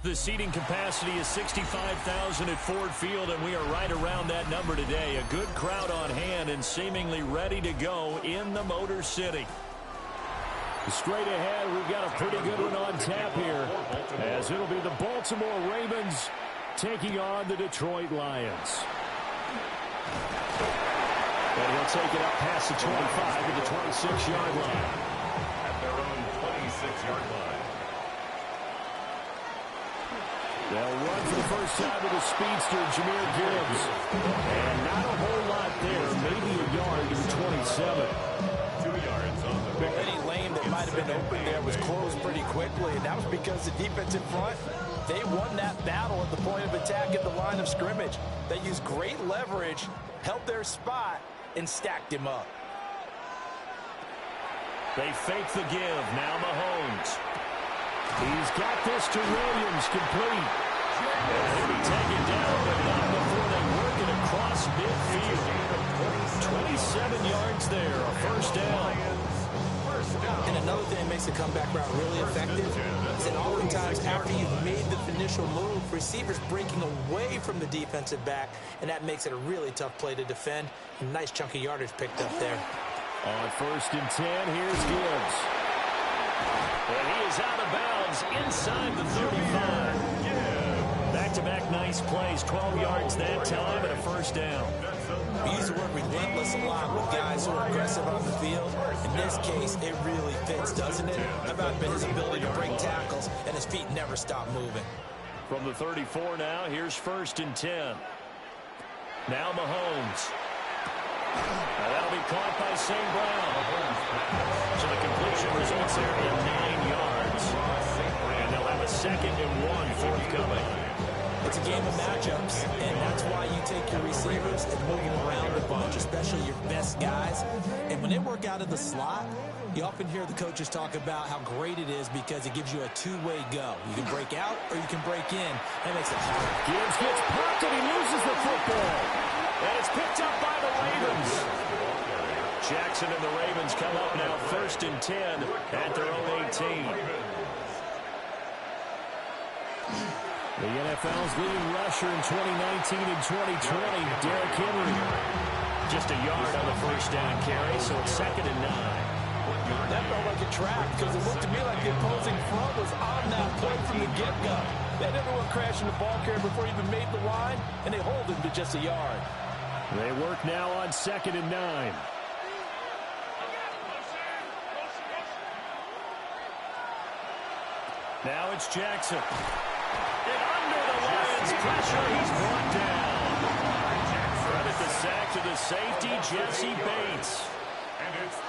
The seating capacity is 65,000 at Ford Field, and we are right around that number today. A good crowd on hand and seemingly ready to go in the Motor City. Straight ahead, we've got a pretty good one on tap here, as it'll be the Baltimore Ravens taking on the Detroit Lions. And he'll take it up past the 25 to the 26-yard line. At their own 26-yard line. They'll run for the first time with the speedster, Jahmyr Gibbs. And not a whole lot there, maybe a yard to the 27. 2 yards on the pick. Any lane that might have been open there was closed pretty quickly, and that was because the defense in front, they won that battle at the point of attack at the line of scrimmage. They used great leverage, held their spot, and stacked him up. They fake the give. Now Mahomes. He's got this to Williams, complete. And he'll be taken down, but not before they work it across midfield. 27 yards there, a first down. And another thing that makes the comeback route really effective is that oftentimes after you've made the initial move, receivers breaking away from the defensive back, and that makes it a really tough play to defend. A nice chunk of yardage picked up there. On 1st and 10, here's Gibbs. And he is out of bounds inside the 35. Back-to-back nice plays, 12 yards that time and a first down. We use the word relentless a lot with guys who are aggressive on the field. In this case, it really fits, doesn't it? How about his ability to break tackles and his feet never stop moving? From the 34 now, here's 1st and 10. Now Mahomes. Now that'll be caught by St. Brown. So the completion results there in 9 yards. And they'll have a 2nd and 1 forthcoming. It's a game of matchups, and that's why you take your receivers and move them around a bunch, especially your best guys. And when they work out of the slot, you often hear the coaches talk about how great it is because it gives you a two-way go. You can break out or you can break in. That makes it hard. Gibbs gets popped and he loses the football. And it's picked up by the Ravens. Jackson and the Ravens come up now 1st and 10 at their own 18. The NFL's leading rusher in 2019 and 2020, Derrick Henry. Just a yard on the first down carry, so it's 2nd and 9. That felt like a trap because it looked to me like the opposing front was on that play from the get-go. They had everyone crashing the ball carrier before he even made the line, and they hold him to just a yard. They work now on 2nd and 9. Now it's Jackson. And under the Lions' pressure, he's brought down. Credit the sack to the safety, Jesse Bates.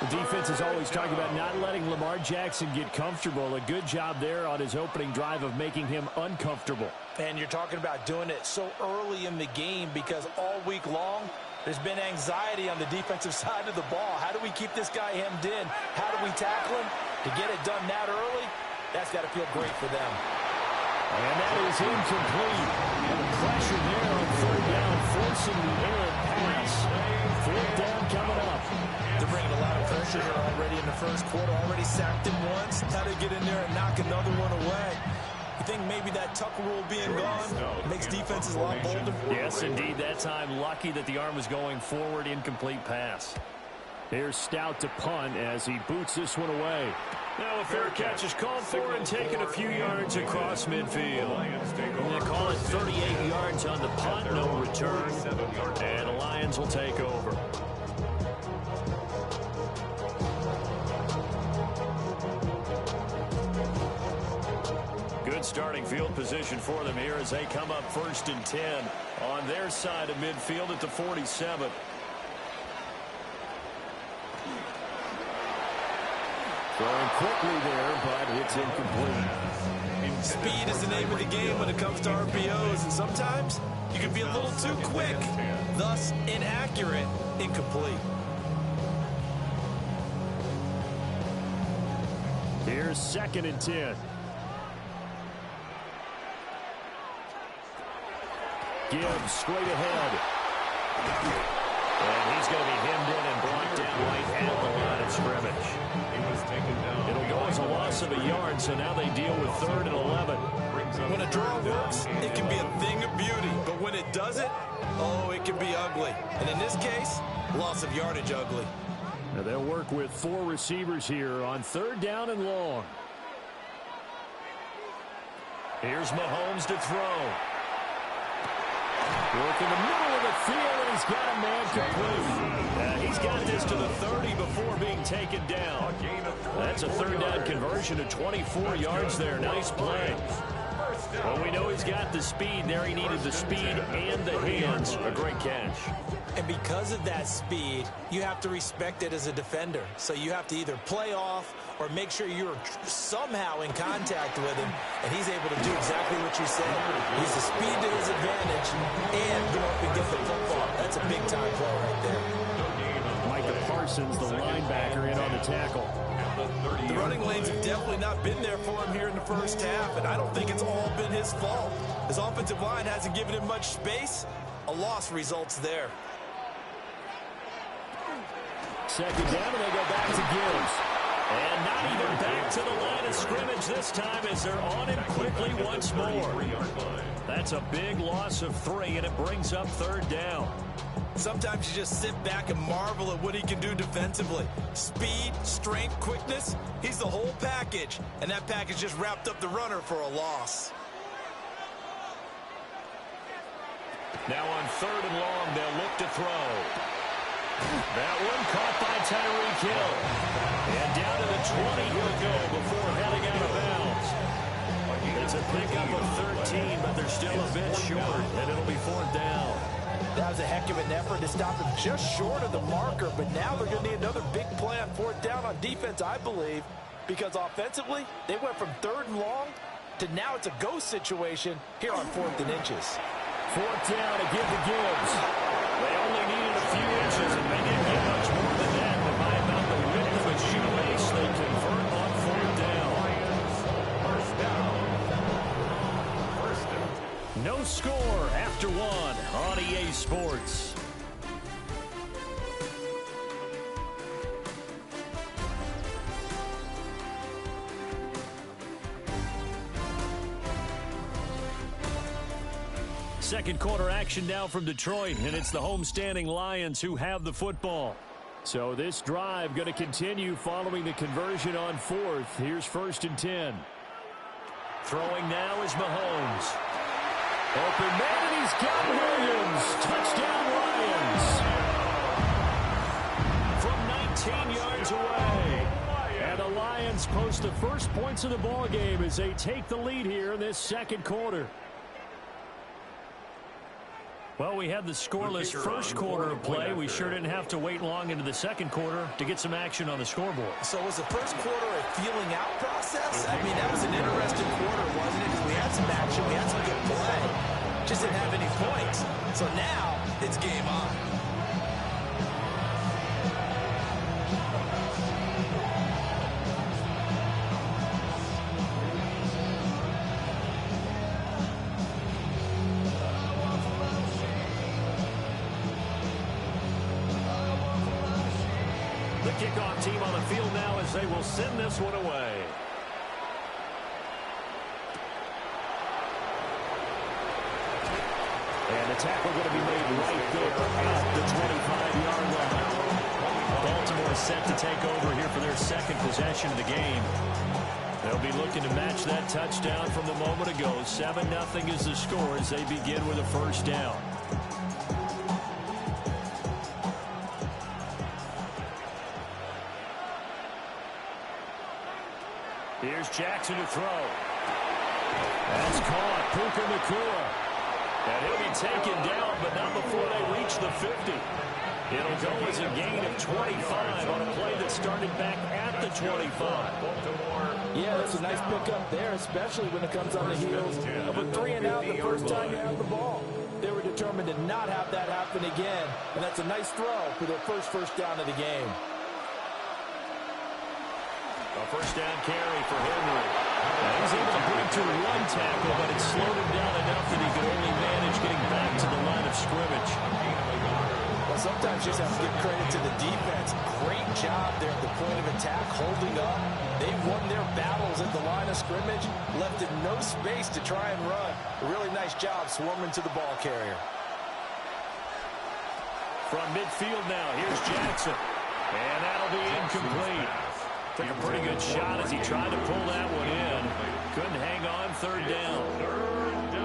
The defense is always talking about not letting Lamar Jackson get comfortable. A good job there on his opening drive of making him uncomfortable. And you're talking about doing it so early in the game because all week long, there's been anxiety on the defensive side of the ball. How do we keep this guy hemmed in? How do we tackle him? To get it done that early, that's got to feel great for them. And that is incomplete. And the pressure there on 3rd down, forcing the errant pass. 4th down coming up. They're bringing a lot of pressure here already in the first quarter. Already sacked him once. How to get in there and knock another one away. You think maybe that Tucker rule being gone makes defenses a lot bolder? Yes, indeed. That time, lucky that the arm was going forward. Incomplete pass. Here's Stout to punt as he boots this one away. Now a fair catch is called for and taken a few yards across midfield. They call it 38 yards on the punt, no return. And the Lions will take over. Good starting field position for them here as they come up 1st and 10 on their side of midfield at the 47. Throwing quickly there, but it's incomplete. Speed is the name of the game when it comes to RPOs, and sometimes you can be a little too quick, thus inaccurate, incomplete. Here's 2nd and 10. Gibbs straight ahead. And he's going to be hemmed in and brought down right at the line of scrimmage. It'll go as a loss loss of a yard, so now they deal with 3rd and 11. When a draw works, it can be a thing of beauty. But when it doesn't, oh, it can be ugly. And in this case, loss of yardage ugly. Now they'll work with 4 receivers here on 3rd down and long. Here's Mahomes to throw. Work in the middle of the field, and he's got a man complete. He's got this to the 30 before being taken down. That's a 3rd down conversion to 24 yards there. Nice play. Well, we know he's got the speed there. He needed the speed and the hands. A great catch. And because of that speed, you have to respect it as a defender. So you have to either play off or make sure you're somehow in contact with him, and he's able to do exactly what you said. He's the speed to his advantage and go up and get the football. That's a big-time play right there. Micah Parsons, the linebacker, in on the tackle. The running lanes have definitely not been there for him here in the first half, and I don't think it's all been his fault. His offensive line hasn't given him much space. A loss results there. 2nd down, and they go back to Gibbs. And not even back to the line of scrimmage this time as they're on him quickly once more. That's a big loss of 3, and it brings up 3rd down. Sometimes you just sit back and marvel at what he can do defensively. Speed, strength, quickness, he's the whole package. And that package just wrapped up the runner for a loss. Now on 3rd and long, they'll look to throw. That one caught by Tyreek Hill. And down to the 20 he'll go before heading out of bounds. It's a pickup of 13, but they're still a bit short, and it'll be 4th down. That was a heck of an effort to stop him just short of the marker, but now they're going to need another big play on 4th down on defense, I believe, because offensively, they went from 3rd and long to now it's a ghost situation here on 4th and inches. 4th down to give to Gibbs. They only needed a few inches, and they didn't get much more than that. But by about the width of a shoelace, they convert on 4th down. No score after 1 on EA Sports. Second quarter action now from Detroit, and it's the homestanding Lions who have the football. So this drive going to continue following the conversion on 4th. Here's 1st and 10. Throwing now is Mahomes. Open man, and he's got Williams. Touchdown Lions. From 19 yards away. And the Lions post the first points of the ball game as they take the lead here in this second quarter. Well, we had the scoreless first quarter of play. We sure didn't have to wait long into the second quarter to get some action on the scoreboard. So was the first quarter a feeling out process? I mean, that was an interesting quarter, wasn't it? Because we had some action, we had some good play. Just didn't have any points. So now it's game on. Kickoff team on the field now as they will send this one away. And the tackle going to be made right there at the 25-yard line. Baltimore set to take over here for their second possession of the game. They'll be looking to match that touchdown from a moment ago. 7-0 is the score as they begin with a first down. Here's Jackson to throw. That's caught. Puka Nacua. And he'll be taken down, but not before they reach the 50. It'll go as a gain of 25 on a play that started back at the 25. Yeah, that's a nice pickup there, especially when it comes on the heels of a 3-and-out the first time you have the ball. They were determined to not have that happen again, and that's a nice throw for their first down of the game. A first down carry for Henry. He's able to break through one tackle, but it slowed him down enough that he could only manage getting back to the line of scrimmage. Well, sometimes you just have to give credit to the defense. Great job there at the point of attack, holding up. They won their battles at the line of scrimmage, left it no space to try and run. A really nice job swarming to the ball carrier. From midfield now, here's Jackson. And that'll be incomplete. Took a pretty good shot as he tried to pull that one in. Couldn't hang on, third down.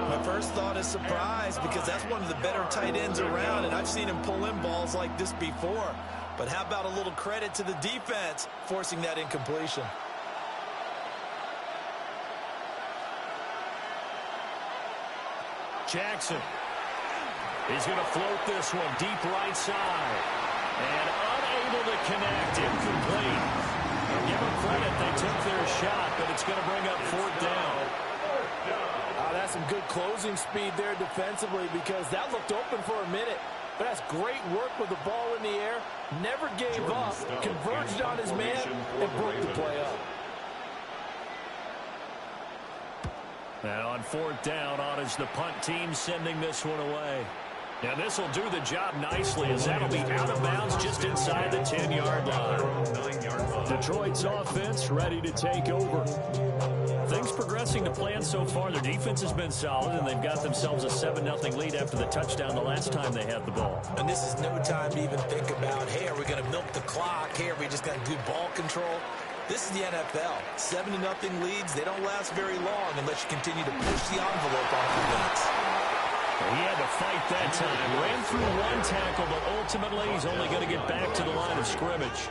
My first thought is surprise, because that's one of the better tight ends around, and I've seen him pull in balls like this before. But how about a little credit to the defense forcing that incompletion? Jackson. He's going to float this one deep right side. And unable to connect, incomplete. Give them credit, they took their shot, but it's going to bring up fourth down. That's some good closing speed there defensively, because that looked open for a minute. But that's great work with the ball in the air. Never gave up, converged on his man, and broke the play up. Now on fourth down, on is the punt team sending this one away. Now this will do the job nicely, as that'll be out of bounds just inside the 10-yard line. Detroit's offense ready to take over. Things progressing to plan so far. Their defense has been solid, and they've got themselves a 7-0 lead after the touchdown the last time they had the ball. And this is no time to even think about, hey, are we going to milk the clock? Hey, are we just going to do ball control? This is the NFL. 7-0 leads, they don't last very long unless you continue to push the envelope on offense. He had to fight that time. Ran through one tackle, but ultimately he's only going to get back to the line of scrimmage.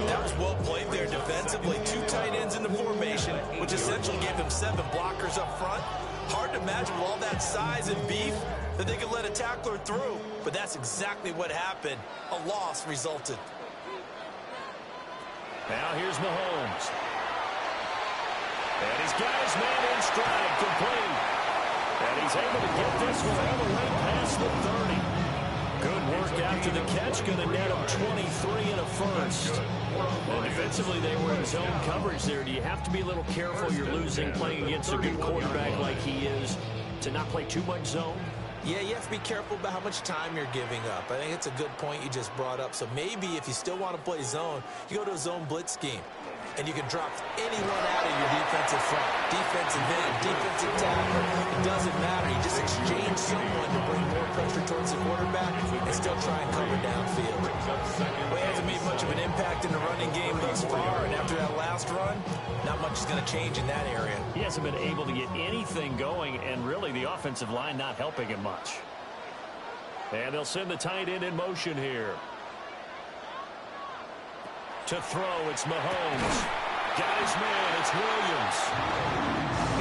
That was well played there defensively. Two tight ends in the formation, which essentially gave them 7 blockers up front. Hard to imagine with all that size and beef that they could let a tackler through. But that's exactly what happened. A loss resulted. Now here's Mahomes. And he's got his man in stride, complete. And he's able to get this one all the way past the 30. Good work after the catch, going to net him 23 and a first. And defensively, they were in zone coverage there. Do you have to be a little careful? You're losing playing against a good quarterback like he is to not play too much zone? Yeah, you have to be careful about how much time you're giving up. I think it's a good point you just brought up. So maybe if you still want to play zone, you go to a zone blitz scheme. And you can drop anyone out of your defensive front. Defensive end, defensive tackle. It doesn't matter. You just exchange someone to bring more pressure towards the quarterback and still try and cover downfield. Well, he hasn't made much of an impact in the running game thus far. And after that last run, not much is going to change in that area. He hasn't been able to get anything going, and really the offensive line not helping him much. And they'll send the tight end in motion here. To throw, it's Mahomes. Got his man, it's Williams.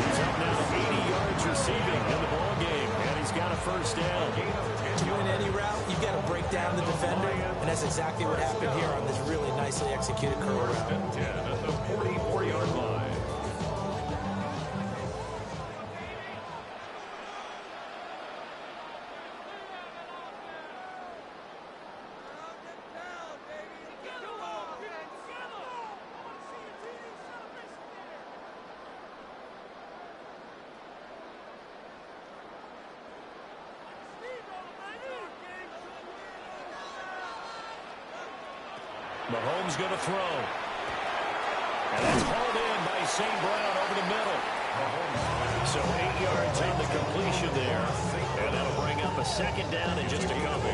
He's up now 80 yards receiving in the ball game, and he's got a first down. To win any route, you've got to break down the defender, and that's exactly what happened here on this really nicely executed curl route. At the 44-yard line. Mahomes going to throw. And that's hauled in by St. Brown over the middle. So 8 yards on the completion there. And that'll bring up a second down in just a couple.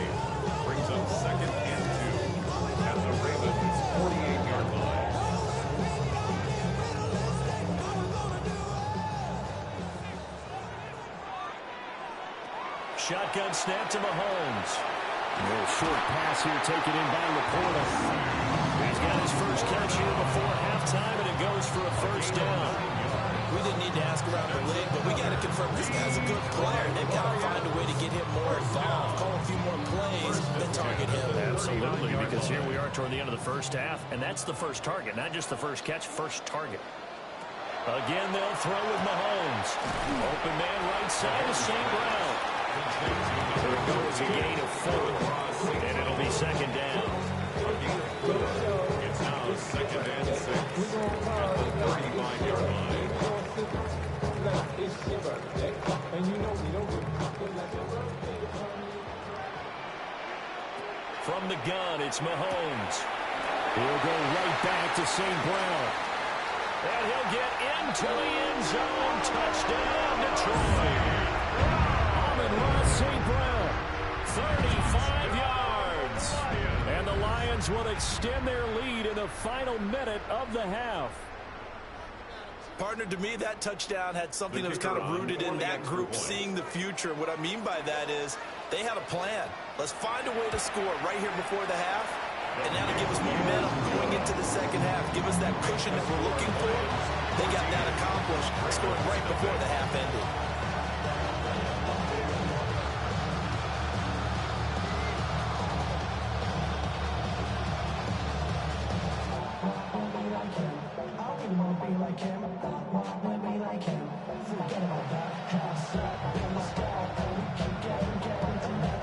Brings up 2nd and 2 at the Ravens' 48-yard line. Shotgun snap to Mahomes. A little short pass here taken in by Laporta. He's got his first catch here before halftime, and it goes for a first down. We didn't need to ask around the league, but we got to confirm this guy's a good player. They've got to find a way to get him more involved, call a few more plays, then target him. Absolutely, because here we are toward the end of the first half, and that's the first target, not just the first catch, first target. Again, they'll throw with Mahomes. Open man right side to St. Brown. There it goes, a gain of 4, and it'll be second down. It's now 2nd and 6 at the 35-yard line. the gun, it's Mahomes. He'll go right back to St. Brown. And he'll get into the end zone. Touchdown, Detroit. Amon-Ra St. Brown, 35 yards. And the Lions will extend their lead in the final minute of the half. Partner, to me, that touchdown had something that was kind of rooted in that group seeing the future. What I mean by that is they had a plan. Let's find a way to score right here before the half, and that'll give us momentum going into the second half. Give us that cushion that we're looking for. They got that accomplished, scored right before the half ended.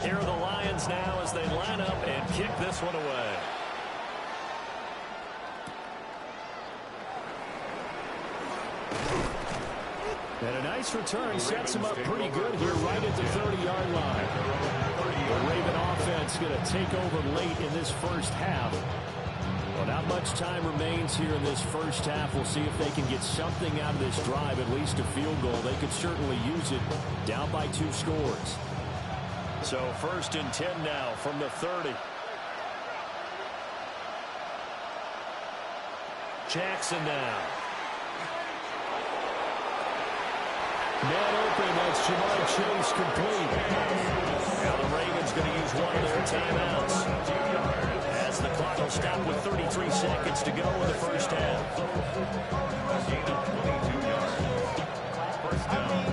Here are the Lions now as they line up and kick this one away. And a nice return sets him up pretty good here right at the 30-yard line. The Raven offense going to take over late in this first half. Well, not much time remains here in this first half. We'll see if they can get something out of this drive, at least a field goal. They could certainly use it down by 2 scores. So 1st and 10 now from the 30. Jackson now. Man open, that's Jamar Chase complete. Now the Ravens going to use one of their timeouts as the clock will stop with 33 seconds to go in the first half. Gain of 22 yards. First down.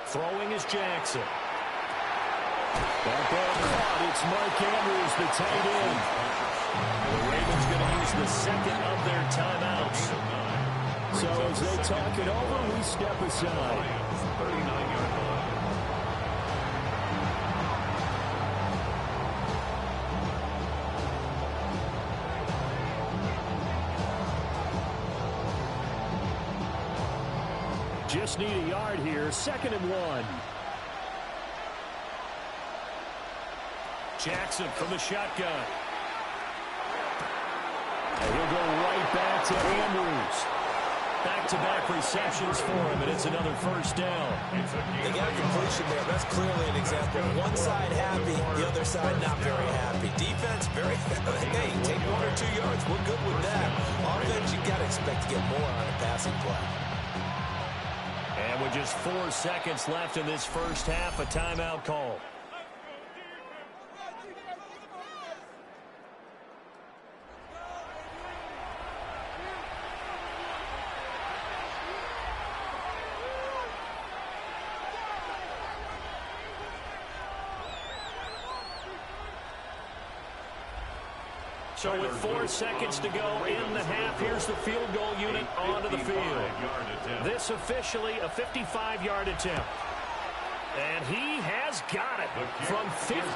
Throwing is Jackson. That ball caught. It's Mark Andrews, the tight end. The Ravens going to use the second of their timeouts. So as they talk it over, we step aside. 39-yard line. Just need a yard here. 2nd and 1. Jackson from the shotgun. And he'll go right back to Andrews. Back-to-back receptions for him, and it's another first down. They got a completion there. That's clearly an example. One side happy, the other side not very happy. Defense, very, hey, take 1 or 2 yards. We're good with that. Offense, you got to expect to get more on a passing play. And with just 4 seconds left in this first half, a timeout call. So with 4 seconds to go in the half, here's the field goal unit onto the field. This officially a 55-yard attempt. And he has got it from 55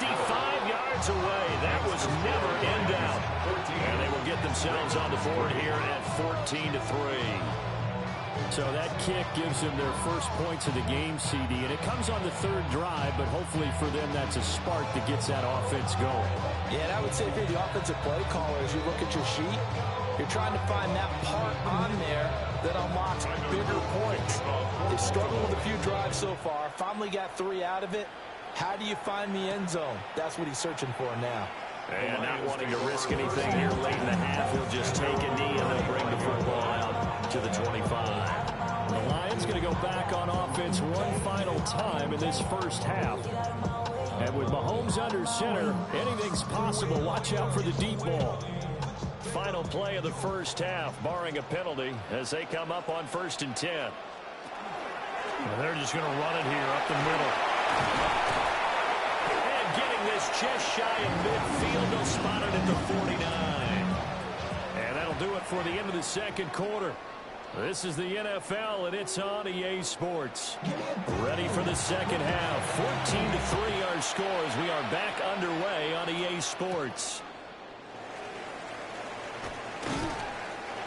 yards away. That was never in doubt. And they will get themselves on the board here at 14-3. So that kick gives them their first points of the game, CD, and it comes on the 3rd drive, but hopefully for them that's a spark that gets that offense going. Yeah, and I would say if you're the offensive play caller, as you look at your sheet, you're trying to find that part on there that unlocks bigger points. They've struggled with a few drives so far, finally got 3 out of it. How do you find the end zone? That's what he's searching for now. And not wanting to risk anything here late in the half, he'll just take a knee and they'll bring the football out to the 25. The Lions going to go back on offense one final time in this first half. And with Mahomes under center, anything's possible. Watch out for the deep ball. Final play of the first half, barring a penalty, as they come up on 1st and 10. And they're just going to run it here up the middle. And getting this just shy of midfield, they'll spot it at the 49. And that'll do it for the end of the second quarter. This is the NFL, and it's on EA Sports. Ready for the second half. 14-3 our scores. We are back underway on EA Sports.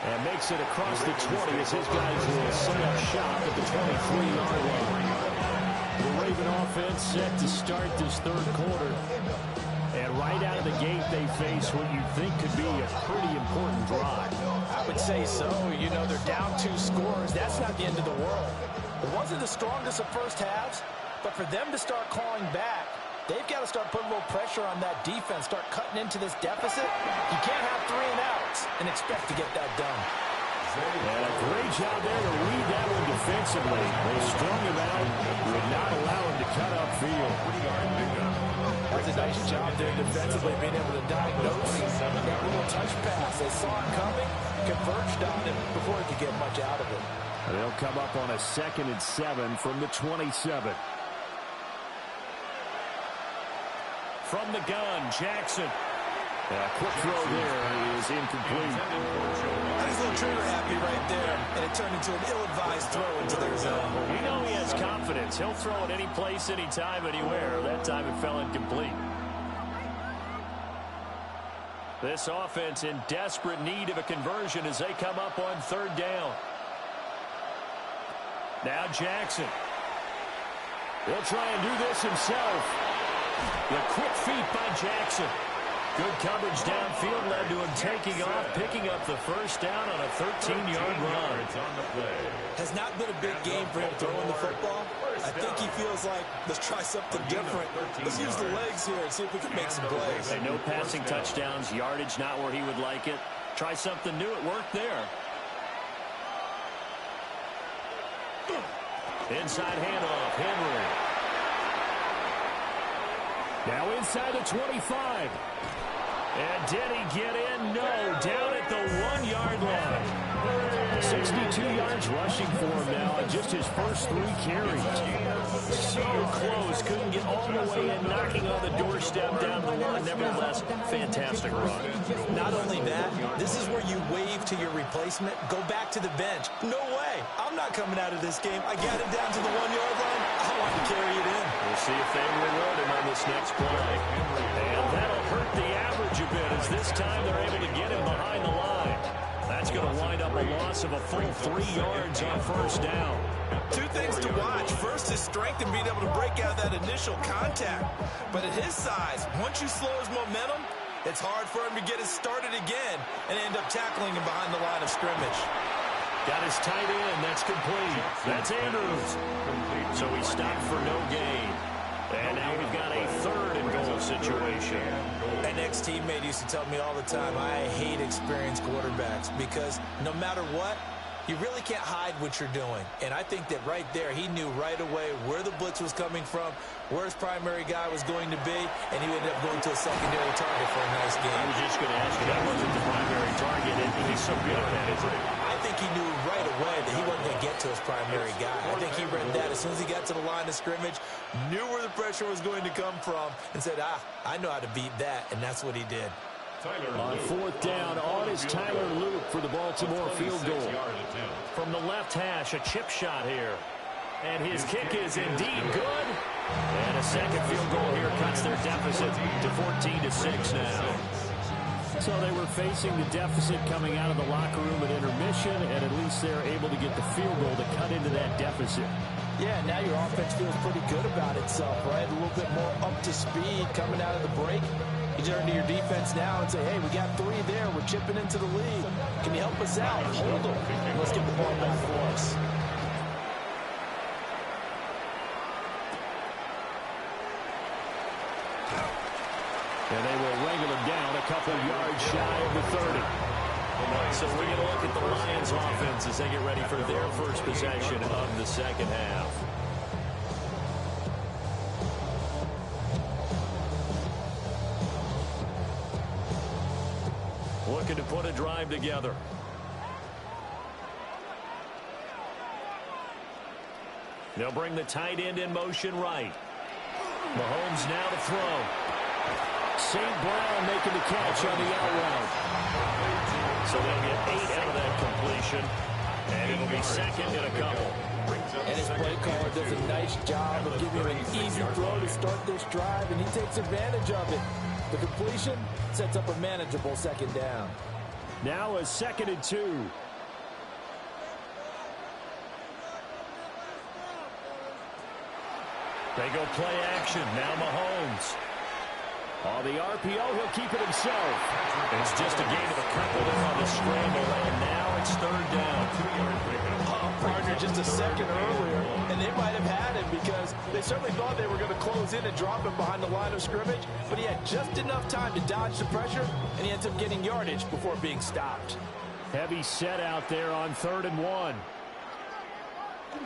And makes it across the 20 as his guys will set up shop at the 23-yard line. The Raven offense set to start this third quarter. And right out of the gate, they face what you think could be a pretty important drive. I would say so. You know, they're down 2 scores. That's not the end of the world. It wasn't the strongest of first halves, but for them to start clawing back, they've got to start putting a little pressure on that defense, start cutting into this deficit. You can't have 3 and outs and expect to get that done. And a great job there to read that one defensively. They strung him out, would not allow him to cut upfield. That's a nice job there defensively, being able to diagnose that little touch pass. They saw it coming, converged on it before he could get much out of it. They'll come up on a 2nd and 7 from the 27. From the gun, Jackson. A quick throw there is incomplete. He's a little trigger happy right there, and it turned into an ill-advised throw into their zone. You know he has confidence. He'll throw it any place, anytime, anywhere. That time it fell incomplete. This offense in desperate need of a conversion as they come up on 3rd down. Now Jackson. He'll try and do this himself. The quick feet by Jackson. Good coverage downfield led to him taking off, picking up the first down on a 13-yard run. Has not been a big game for him throwing the football. I think he feels like, let's try something different. Let's use the legs here and see if we can make some plays. No passing touchdowns, yardage not where he would like it. Try something new, it worked there. Inside handoff, Henry. Now inside the 25. And did he get in? No. Down at the 1-yard line. 62 yards rushing for him now on just his first 3 carries. So close. Couldn't get all the way in, knocking on the doorstep down the line. Nevertheless, fantastic run. Not only that, this is where you wave to your replacement. Go back to the bench. No way. I'm not coming out of this game. I got it down to the 1-yard line. I want to carry it in. We'll see if they reward him on this next play. And that'll hurt the average a bit as this time they're able to get him behind the line. That's going to wind up a loss of a full 3 yards on first down. 2 things to watch. First, his strength and being able to break out that initial contact. But at his size, once you slow his momentum, it's hard for him to get it started again and end up tackling him behind the line of scrimmage. Got his tight end. That's complete. That's Andrews. So he stopped for no gain. And now we've got a 3rd and goal situation. An ex-teammate used to tell me all the time, I hate experienced quarterbacks because no matter what, you really can't hide what you're doing. And I think that right there, he knew right away where the blitz was coming from, where his primary guy was going to be, and he ended up going to a secondary target for a nice game. I was just going to ask you, that wasn't the primary target, and he's so good at that, isn't he? I think he knew right away that he wasn't going to get to his primary guy. I think he read that as soon as he got to the line of scrimmage, knew where the pressure was going to come from, and said, I know how to beat that, and that's what he did. On 4th down, on is Tyler Luke for the Baltimore field goal. From the left hash, a chip shot here. And his kick is indeed good. And a second field goal here cuts their deficit to 14-6 now. So they were facing the deficit coming out of the locker room at intermission, and at least they're able to get the field goal to cut into that deficit. Yeah, now your offense feels pretty good about itself, right? A little bit more up to speed coming out of the break. You turn to your defense now and say, hey, we got 3 there. We're chipping into the lead. Can you help us out? Hold them. Let's get the ball back for us. And they will wrangle him down a couple yards shy of the 30. So we're going to look at the Lions offense as they get ready for their first possession of the second half. Looking to put a drive together. They'll bring the tight end in motion right. Mahomes now to throw. St. Brown making the catch on the out route. So they'll get 8 out of that completion. And it'll be 2nd and a couple. And his play caller does a nice job of giving him an easy throw to start this drive, and he takes advantage of it. The completion sets up a manageable 2nd down. Now a 2nd and 2. They go play action. Now Mahomes. On the RPO, he'll keep it himself. It's just a gain of a couple there on the scramble, and now it's 3rd down. Partner just a second earlier, and they might have had him because they certainly thought they were going to close in and drop him behind the line of scrimmage, but he had just enough time to dodge the pressure, and he ends up getting yardage before being stopped. Heavy set out there on 3rd and 1.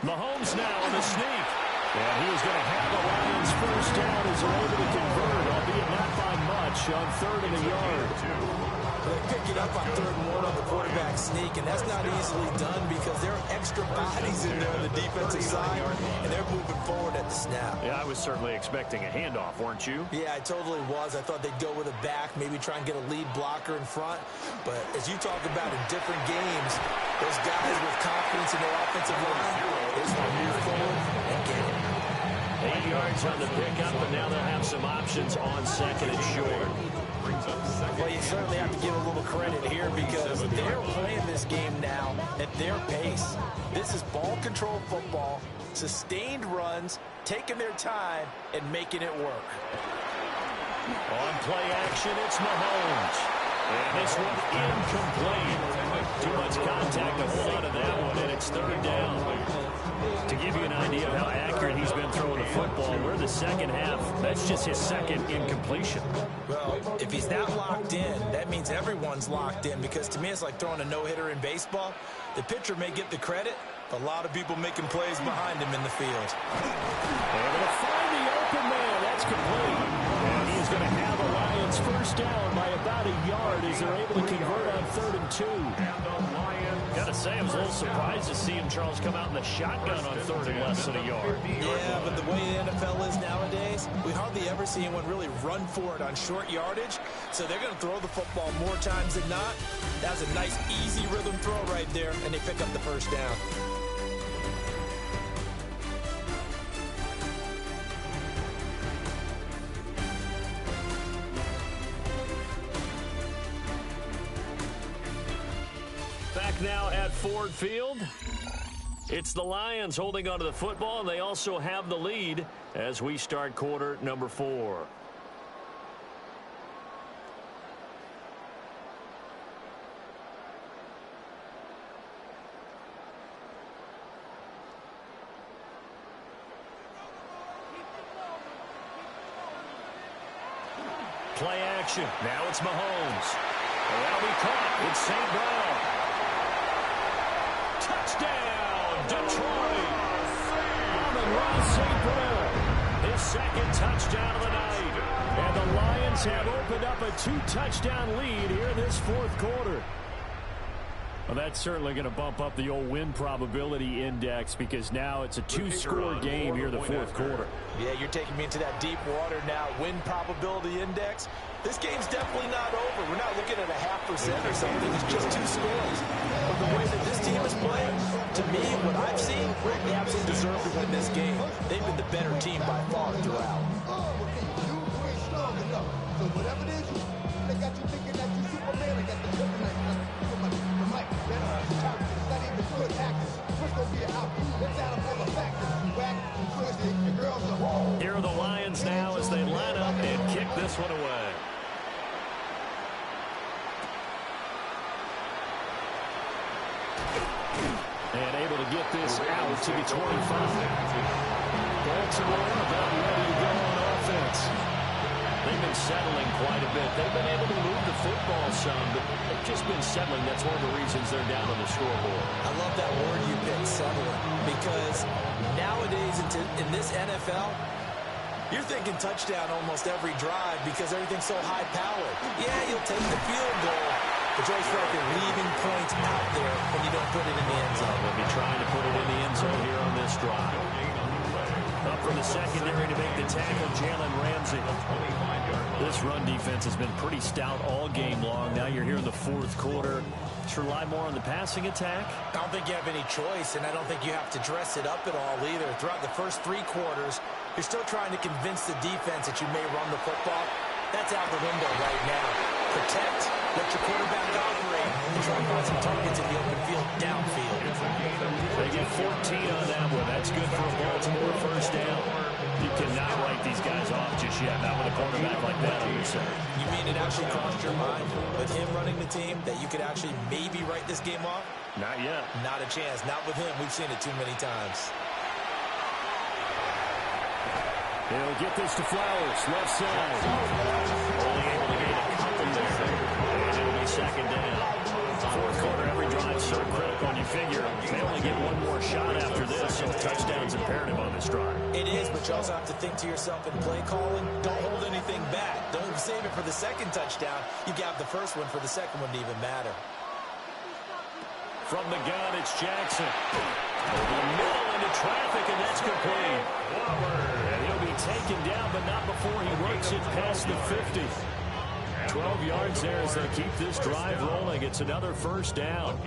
Mahomes now on the sneak. And he is going to have the Lions first down as they're able to convert, albeit not by much, on 3rd and a yard. They pick it up on 3rd and 1 on the quarterback sneak, and that's not easily done because there are extra bodies in there on the defensive side, and they're moving forward at the snap. Yeah, I was certainly expecting a handoff, weren't you? Yeah, I totally was. I thought they'd go with a back, maybe try and get a lead blocker in front. But as you talk about in different games, those guys with confidence in their offensive line, they just want to move forward and get it. 8 yards on the pickup, and now they'll have some options on 2nd and short. Well, you certainly have to give a little credit here because they're playing this game now at their pace. This is ball control football, sustained runs, taking their time, and making it work. On play action, it's Mahomes. And this one incomplete. Too much contact to hold on to that one, and it's 3rd down. To give you an idea of how accurate he's been throwing the football, we're in the second half. That's just his 2nd incompletion. Well, if he's that locked in, that means everyone's locked in because to me it's like throwing a no-hitter in baseball. The pitcher may get the credit, but a lot of people making plays behind him in the field. They're going to find the open man. That's complete. And he's going to have a Lions first down by about a yard as they're able to convert on 3rd and 2. Got to say, I was a little surprised to see him, Charles, come out in the shotgun on 3rd and less than a yard. Yeah, but the way the NFL is nowadays, we hardly ever see anyone really run for it on short yardage. So they're going to throw the football more times than not. That's a nice, easy rhythm throw right there, and they pick up the first down. Now at Ford Field, it's the Lions holding onto the football, and they also have the lead as we start quarter number 4. Play action. Now it's Mahomes. And that'll be caught. It's St. Brown. Touchdown, Detroit! Amon-Ra St. Brown, his 2nd touchdown of the night. And the Lions have opened up a 2-touchdown lead here in this 4th quarter. Well, that's certainly going to bump up the old win probability index because now it's a 2-score game here in the 4th quarter. Yeah, you're taking me into that deep water now. Win probability index. This game's definitely not over. We're not looking at a 0.5% or something. It's just 2 scores. But the way that this team is playing, to me, what I've seen, they absolutely deserve to win this game. They've been the better team by far throughout. So whatever it is, they got you thinking that you're Superman. They got the kryptonite. The mic. It's not even good actors. What's going to be out? Let's add up all the factors. Whack, twisted, your girls are home. Here are the Lions now as they line up and kick this one away. And able to get this out to the 25. Baltimore about ready to go on offense. They've been settling quite a bit. They've been able to move the football some, but they've just been settling. That's one of the reasons they're down on the scoreboard. I love that word you picked, settling, because nowadays in this NFL, you're thinking touchdown almost every drive because everything's so high-powered. Yeah, you'll take the field goal, but you always feel like you're leaving points out there when you don't put it in the end zone. They'll be trying to put it in the end zone here on this drive. Up from the secondary to make the tackle, Jalen Ramsey. This run defense has been pretty stout all game long. Now you're here in the 4th quarter. Just rely more on the passing attack. I don't think you have any choice, and I don't think you have to dress it up at all either. Throughout the first 3 quarters, you're still trying to convince the defense that you may run the football. That's out the window right now. Protect Let your quarterback operate and try to find some targets in the open field downfield. They get 14 on that one. That's good for a Baltimore first down. You cannot write these guys off just yet, not with a quarterback like that on your side. You mean it actually crossed your mind with him running the team that you could actually maybe write this game off? Not yet. Not a chance. Not with him. We've seen it too many times. He'll get this to Flowers, left side. Only able to gain a couple there. And it'll be second down. Fourth quarter, every drive so critical, and you figure they only get one more shot after this, so a touchdown's imperative on this drive. It is, but you also have to think to yourself in play calling, don't hold anything back. Don't save it for the second touchdown. You got the first one for the second one to even matter. From the gun, it's Jackson. Over the middle into traffic, and that's complete. And he'll be taken down, but not before he works it past the 50. 12 yards there as they keep this drive rolling. It's another first down.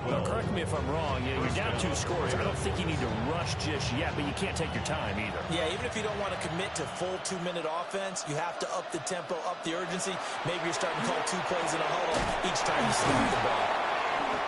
Now, correct me if I'm wrong. You're down 2 scores. I don't think you need to rush just yet, but you can't take your time either. Yeah, even if you don't want to commit to full 2-minute offense, you have to up the tempo, up the urgency. Maybe you're starting to call 2 plays in a huddle each time you snap the ball.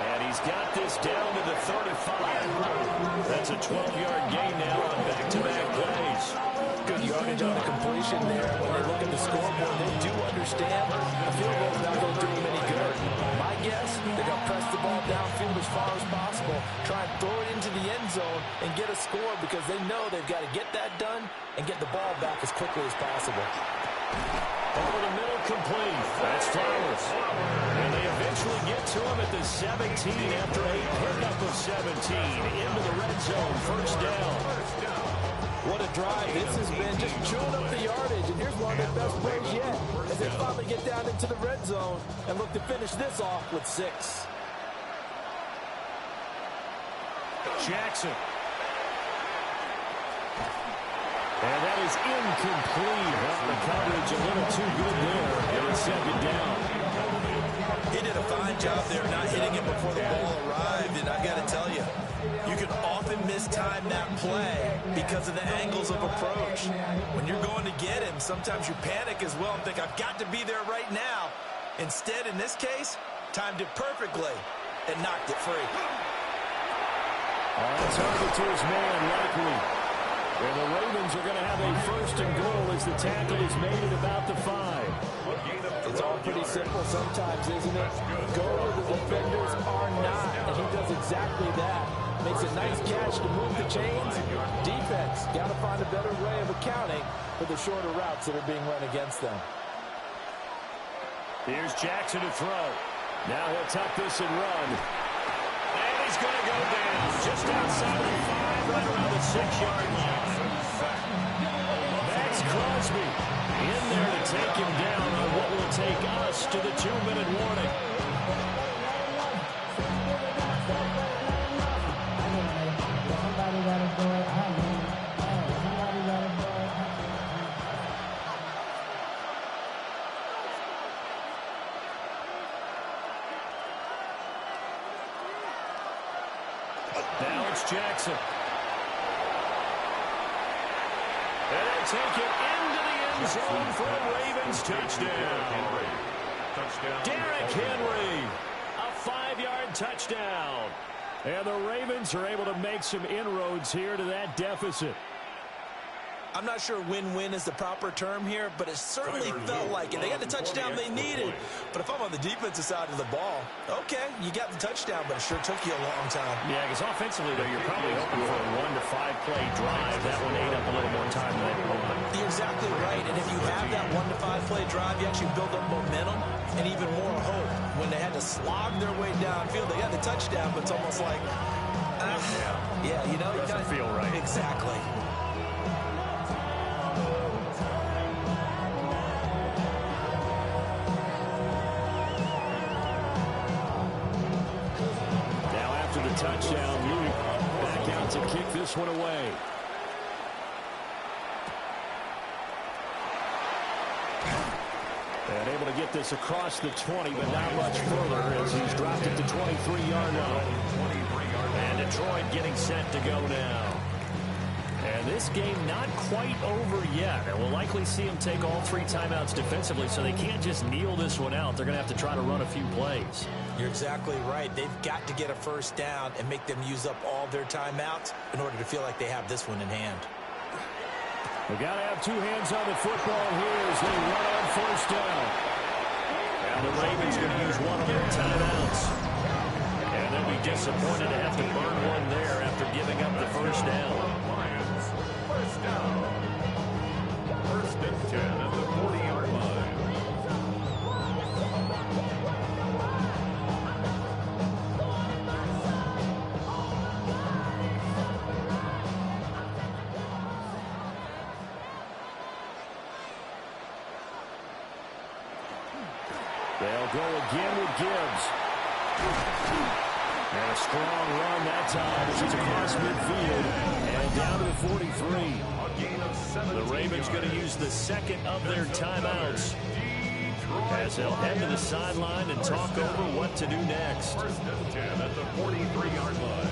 And he's got this down to the 35. That's a 12-yard gain now on back-to-back plays. Good yardage on the completion there. When they look at the scoreboard, they do understand a field goal is not going to do them any good. My guess, they're going to press the ball downfield as far as possible, try and throw it into the end zone and get a score because they know they've got to get that done and get the ball back as quickly as possible. Over the middle, complete. That's Flowers. And they eventually get to him at the 17 after a pickup of 17 into the red zone. First down. What a drive this has been, just chewing up the yardage. And here's one of their best plays yet as they finally get down into the red zone and look to finish this off with 6. Jackson. And that is incomplete. Well, the coverage a little too good there. And it's second down. He did a fine job there not hitting it before the ball arrived. And I got to tell you, you can often mistime that play because of the angles of approach. When you're going to get him, sometimes you panic as well and think, I've got to be there right now. Instead, in this case, timed it perfectly and knocked it free. On target to his man, likely. And the Ravens are going to have a first and goal as the tackle is made at about the 5. It's all pretty simple sometimes, isn't it? Go where the defenders are not, and he does exactly that. Makes a nice catch to move the chains. Defense got to find a better way of accounting for the shorter routes that are being run against them. Here's Jackson to throw. Now he'll tuck this and run. And he's going to go down just outside of the 5, right around the 6-yard line. Max Crosby in there to take him down on what will take us to the 2-minute warning. Now it's Jackson. And they'll take it into the end zone for a Ravens touchdown. Derrick Henry, a 5-yard touchdown. And the Ravens are able to make some inroads here to that deficit. I'm not sure win-win is the proper term here, but it certainly felt like it. They got the touchdown they needed. But if I'm on the defensive side of the ball, okay, you got the touchdown, but it sure took you a long time. Yeah, because offensively, though, you're probably hoping for a 1 to 5 play drive. That one ate up a little more time than that. You're exactly right. And if you have that 1 to 5 play drive, you actually build up momentum and even more hope. When they had to slog their way downfield, they got the touchdown, but it's almost like, yeah, you know, Doesn't feel right. Exactly. Touchdown, Luke back out to kick this one away. And able to get this across the 20, but not much further as he's dropped it to 23-yard line. And Detroit getting set to go now. And This game not quite over yet, and we'll likely see them take all 3 timeouts defensively, so they can't just kneel this one out. They're going to have to try to run a few plays. You're exactly right. They've got to get a first down and make them use up all their timeouts in order to feel like they have this one in hand. We've got to have 2 hands on the football here as they run on first down. Now the Ravens going to use one of their timeouts. And they'll be disappointed to have to burn one there after giving up the first down. Lions, first down. First and 10 at the 40-yard line. They'll go again with Gibbs. And a strong run that time as it's across midfield and down to the 43. A gain of 17 The Ravens going to use the second of their timeouts as they'll head to the sideline and talk over what to do next. First and 10 at the 43-yard line.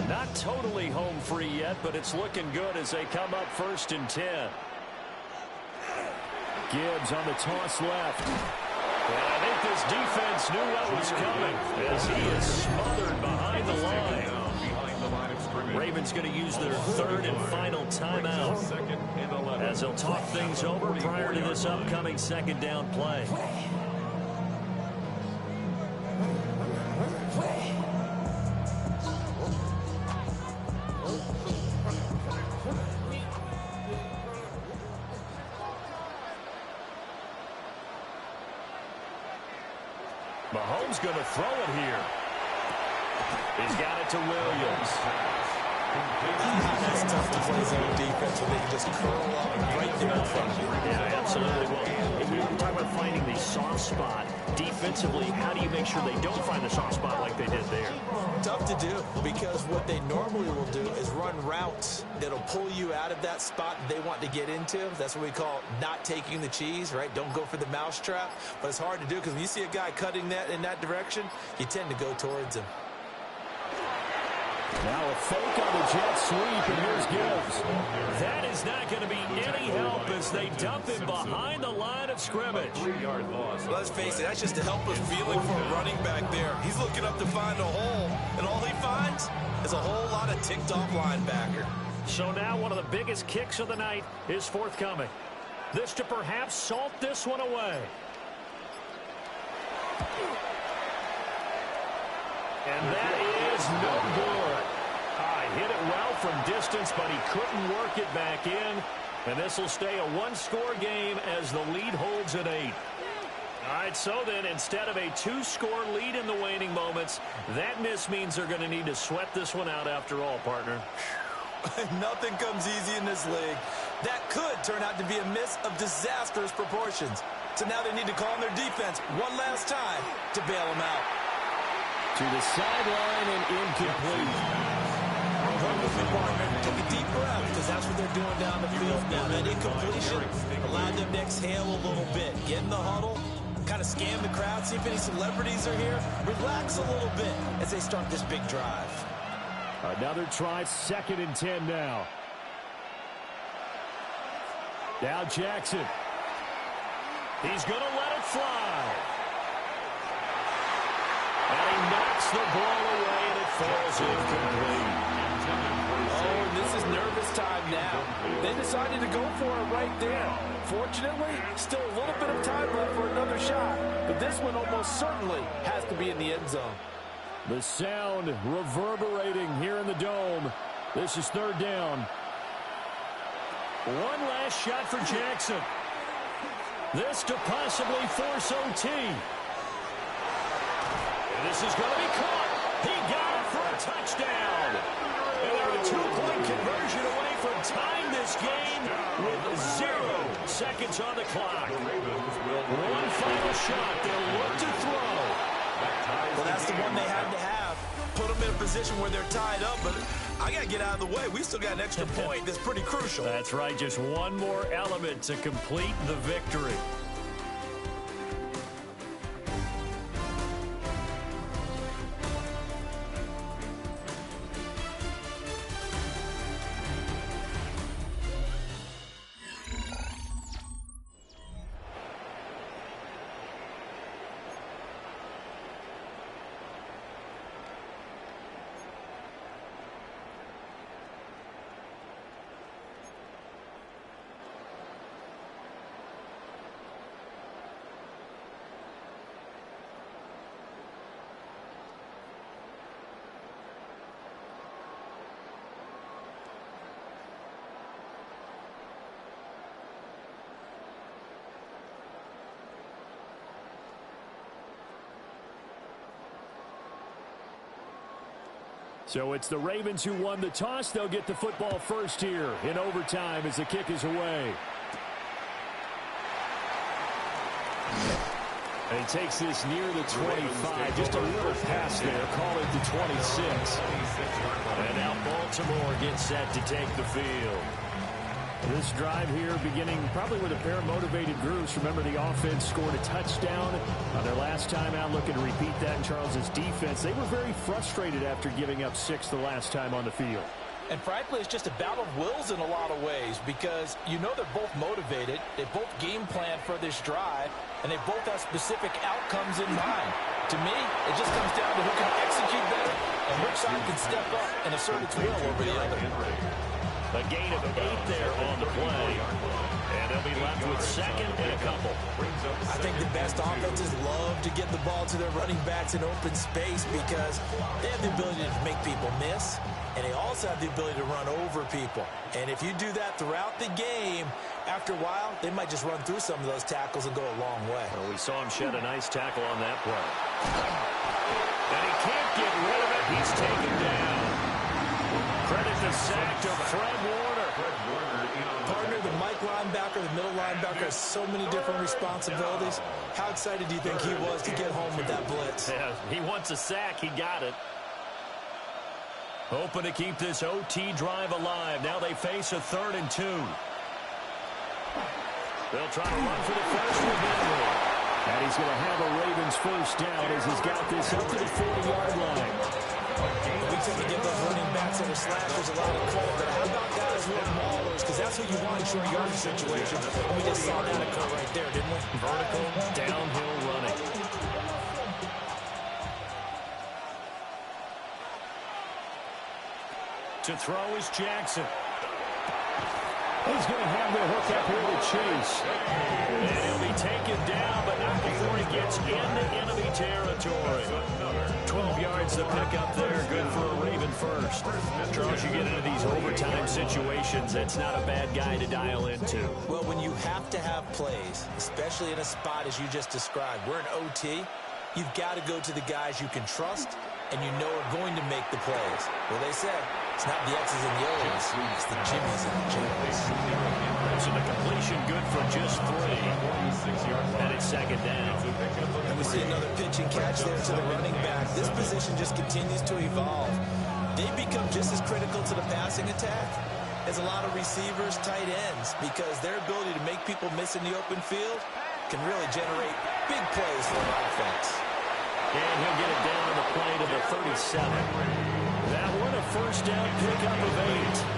Not totally home free yet, but it's looking good as they come up first and 10. Gibbs on the toss left. And I think this defense knew what was coming as he is smothered behind the line. Ravens going to use their third and final timeout as they'll talk things over prior to this upcoming second down play. Mahomes going to throw it here. He's got it to Williams. That's tough to play zone defense when they can just curl up right there in front of you. Yeah, absolutely. Well, if we talk about finding the soft spot defensively, how do you make sure they don't find the soft spot like they did there? Tough to do because what they normally will do is run routes that'll pull you out of that spot they want to get into. That's what we call not taking the cheese, right? Don't go for the mousetrap. But it's hard to do because when you see a guy cutting that in that direction, you tend to go towards him. Now a fake on the jet sweep, and here's Gibbs. That is not going to be any help as they dump him behind the line of scrimmage. 3-yard loss. Let's face it, that's just a helpless feeling for a running back there. He's looking up to find a hole, and all he finds is a whole lot of ticked-off linebacker. So now one of the biggest kicks of the night is forthcoming. This to perhaps salt this one away. And that is no good. Hit it well from distance, but he couldn't work it back in. And this will stay a one-score game as the lead holds at 8. All right, so then instead of a 2-score lead in the waning moments, that miss means they're going to need to sweat this one out after all, partner. Nothing comes easy in this league. That could turn out to be a miss of disastrous proportions. So now they need to call on their defense one last time to bail them out. To the sideline and incomplete. Take a deep breath because that's what they're doing down the field now. That incompletion allowed them to exhale a little bit. Get in the huddle, kind of scan the crowd, see if any celebrities are here. Relax a little bit as they start this big drive. Another try, second and 10 now. Now Jackson. He's going to let it fly. And he knocks the ball away, and it falls incomplete. Oh, and this is nervous time now. They decided to go for it right there. Fortunately, still a little bit of time left for another shot. But this one almost certainly has to be in the end zone. The sound reverberating here in the dome. This is third down. One last shot for Jackson. This to possibly force OT. And this is going to be caught. He got it for a touchdown. And they're a two-point conversion away from tying this game with 0 seconds on the clock. One final shot. They'll look to throw. Well, that's the one they had to have. Put them in a position where they're tied up, but I got to get out of the way. We still got an extra point that's pretty crucial. That's right. Just one more element to complete the victory. So it's the Ravens who won the toss. They'll get the football first here in overtime as the kick is away. And he takes this near the 25. Just a little pass there. Call it the 26. And now Baltimore gets set to take the field. This drive here beginning probably with a pair of motivated groups. Remember, the offense scored a touchdown on their last time out, looking to repeat that in Charles' defense. They were very frustrated after giving up 6 the last time on the field. And frankly, it's just a battle of wills in a lot of ways because you know they're both motivated. They both game plan for this drive, and they both have specific outcomes in mind. To me, it just comes down to who can execute better and which side can step up and assert its will over the other. A gain of 8 there on the play. And they'll be left with second and a couple. I think the best offenses love to get the ball to their running backs in open space because they have the ability to make people miss, and they also have the ability to run over people. And if you do that throughout the game, after a while, they might just run through some of those tackles and go a long way. Well, we saw him shed a nice tackle on that play. And he can't get rid of it. He's taken down. Credit the sack to Fred Warner. Partner, the Mike linebacker, the middle linebacker has so many different responsibilities. How excited do you think he was to get home with that blitz? Yeah, he wants a sack. He got it. Hoping to keep this OT drive alive. Now they face a 3rd and 2. They'll try to run for the first with Henry. And he's going to have a Ravens first down as he's got this up to the 40-yard line. We tend to give those running backs that are slashers a lot of credit, but how about guys who are maulers? Because that's what you want in short yardage situations. And we just saw that occur right there, didn't we? Vertical, downhill running. To throw is Jackson. He's going to have the hook up here to Chase. And he'll be taken down, but not before he gets into enemy territory. 12 yards to pick up there. Good for a Raven first. Charles, you get into these overtime situations, that's not a bad guy to dial into. Well, when you have to have plays, especially in a spot as you just described, we're in OT, you've got to go to the guys you can trust and you know are going to make the plays. Well, they said it's not the X's and the O's, it's the Jimmies and the Jimmies. So the completion good for just 3. And it's second down. And we see another pitch and catch there to the running back. This position just continues to evolve. They become just as critical to the passing attack as a lot of receivers, tight ends, because their ability to make people miss in the open field can really generate big plays for an offense. And he'll get it down on the play to the 37. That one a first down pickup of 8.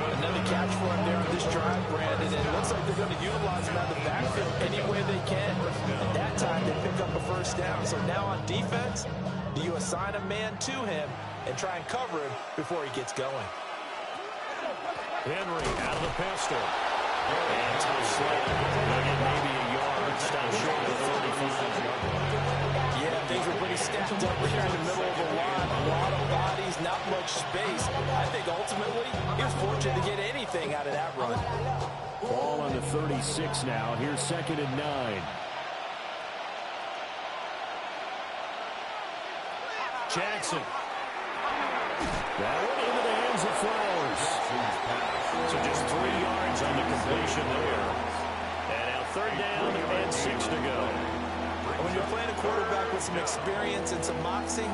Another catch for him there on this drive, Brandon, and it looks like they're going to utilize him out of the backfield any way they can. At that time, they pick up a first down. So now on defense, do you assign a man to him and try and cover him before he gets going? Henry out of the pistol. And tough slip. Maybe a yard. Stop short of the 35. Yeah, things were pretty stacked up there in the middle of the line. A lot of bodies, not much space. I think ultimately he was fortunate to get anything out of that run. Ball on the 36 now. Here's 2nd and 9. Jackson. That one into the hands of Flowers. So just 3 yards on the completion there. And now 3rd down and 6 to go. When you're playing a quarterback with some experience and some moxie,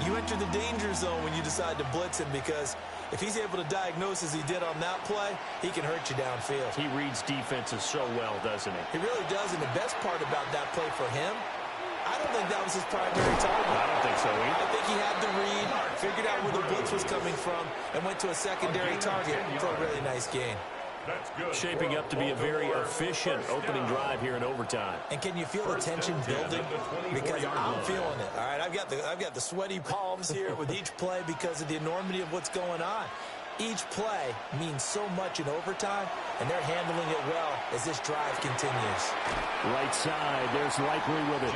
you enter the danger zone when you decide to blitz him, because if he's able to diagnose as he did on that play, he can hurt you downfield. He reads defenses so well, doesn't he? He really does, and the best part about that play for him, I don't think that was his primary target. I don't think so either. I think he had the read, figured out where the blitz was coming from, and went to a secondary target for a really nice gain. Shaping up to be a very efficient opening drive here in overtime. And can you feel the tension building? Because I'm feeling it. All right, I've got the sweaty palms here with each play because of the enormity of what's going on. Each play means so much in overtime, and they're handling it well as this drive continues. Right side, there's Likely with it.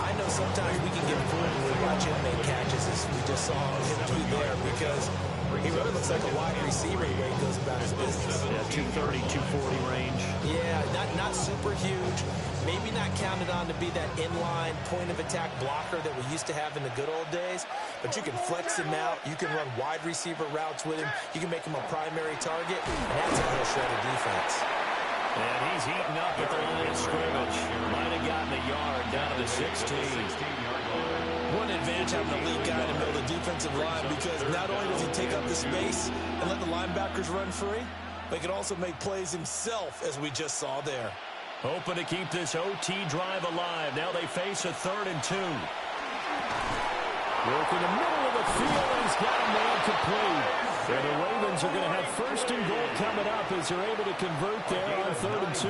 I know sometimes we can get fooled when we watch him make catches, as we just saw him do there, because He really looks like a wide receiver the way he goes about his business. Yeah, 230, 240 range. Yeah, not super huge. Maybe not counted on to be that inline point-of-attack blocker that we used to have in the good old days. But you can flex him out. You can run wide receiver routes with him. You can make him a primary target. And that's a whole shred of defense. And he's heating up at the line of scrimmage. Might have gotten a yard down to the 16. One advantage having a lead guy in the middle of the defensive line, because not only does he take up the space and let the linebackers run free, but he can also make plays himself, as we just saw there. Hoping to keep this OT drive alive. Now they face a 3rd and 2. Working the middle of the field, and he's got a man complete. And the Ravens are going to have 1st and goal coming up as they're able to convert there on 3rd and 2.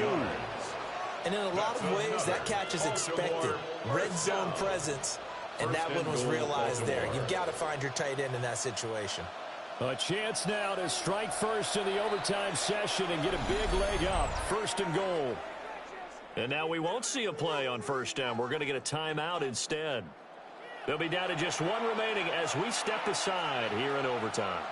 And in a lot of ways, that catch is expected. Red zone presence, and that one was realized there. You've got to find your tight end in that situation. A chance now to strike first in the overtime session and get a big leg up. 1st and goal. And now we won't see a play on 1st down. We're going to get a timeout instead. They'll be down to just 1 remaining as we step aside here in overtime.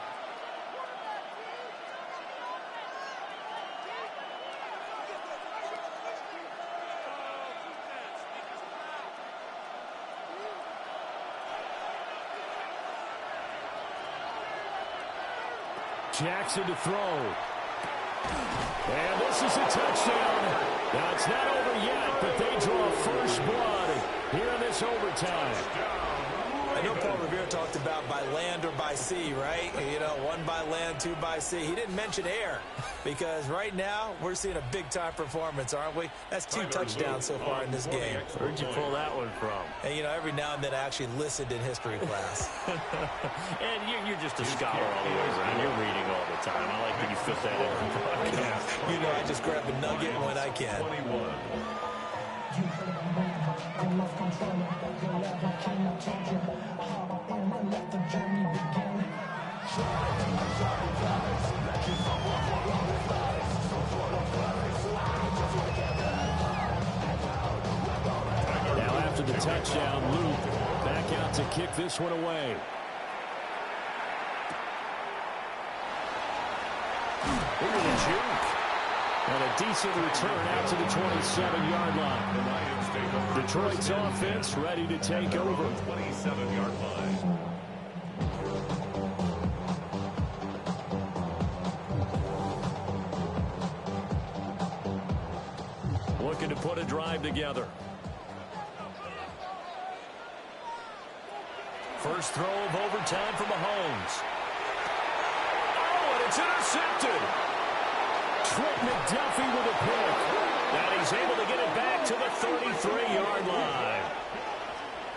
Jackson to throw. And this is a touchdown. Now, it's not over yet, but they draw first blood here in this overtime. I know Paul Revere talked about by land or by sea, right? You know, 1 by land, 2 by sea. He didn't mention air, because right now we're seeing a big-time performance, aren't we? That's 2 touchdowns so far in this game. Where'd you pull that one from? And, you know, every now and then I actually listened in history class. And you're just a scholar all the way around. You're reading all the time. I like that you fit that in the podcast. You know, I just grab a nugget when I can. Now after the touchdown, Luke back out to kick this one away. Look at the juke. And a decent return out to the 27-yard line. Detroit's offense ready to take over. 27-yard line. Looking to put a drive together. First throw of overtime for Mahomes. Oh, and it's intercepted. Trent McDuffie with a pick. And he's able to get it back to the 33-yard line.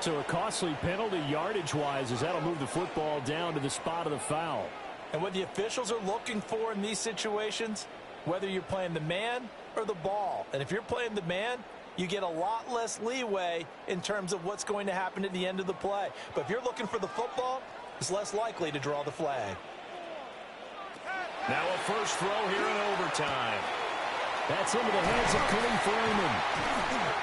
So a costly penalty yardage-wise, as that'll move the football down to the spot of the foul. And what the officials are looking for in these situations, whether you're playing the man or the ball. And if you're playing the man, you get a lot less leeway in terms of what's going to happen at the end of the play. But if you're looking for the football, it's less likely to draw the flag. Now a first throw here in overtime. That's into the hands of Khalif Raymond.